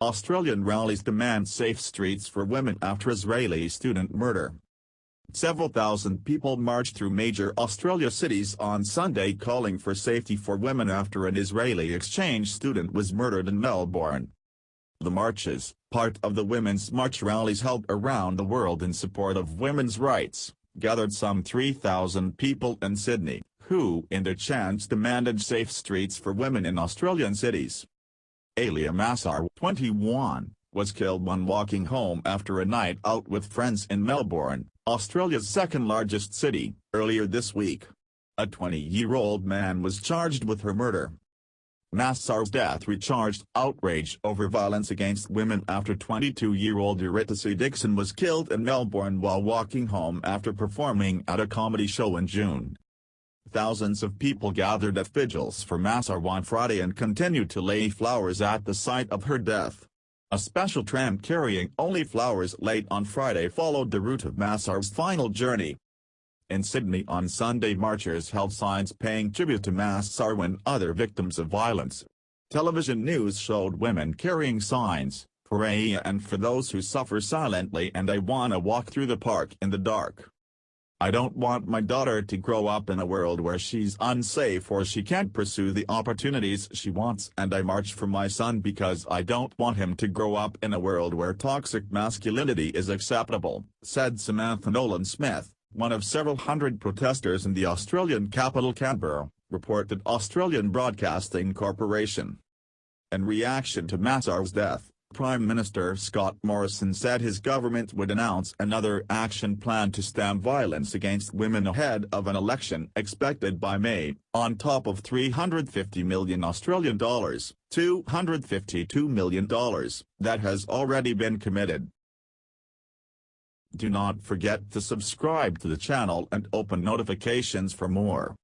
Australian rallies demand safe streets for women after Israeli student murder. Several thousand people marched through major Australia cities on Sunday calling for safety for women after an Israeli exchange student was murdered in Melbourne. The marches, part of the Women's March rallies held around the world in support of women's rights, gathered some 3,000 people in Sydney, who in their chants demanded safe streets for women in Australian cities. Alia Massar, 21, was killed when walking home after a night out with friends in Melbourne, Australia's second-largest city, earlier this week. A 20-year-old man was charged with her murder. Massar's death recharged outrage over violence against women after 22-year-old Eurydice Dixon was killed in Melbourne while walking home after performing at a comedy show in June. Thousands of people gathered at vigils for Massar on Friday and continued to lay flowers at the site of her death. A special tram carrying only flowers late on Friday followed the route of Massar's final journey. In Sydney on Sunday, marchers held signs paying tribute to Massar and other victims of violence. Television news showed women carrying signs, "For Aya and for those who suffer silently, and I wanna walk through the park in the dark. I don't want my daughter to grow up in a world where she's unsafe or she can't pursue the opportunities she wants, and I march for my son because I don't want him to grow up in a world where toxic masculinity is acceptable," said Samantha Nolan-Smith, one of several hundred protesters in the Australian capital Canberra, reported Australian Broadcasting Corporation. In reaction to Massar's death, Prime Minister Scott Morrison said his government would announce another action plan to stem violence against women ahead of an election expected by May, on top of $350 million $252 million that has already been committed. Do not forget to subscribe to the channel and open notifications for more.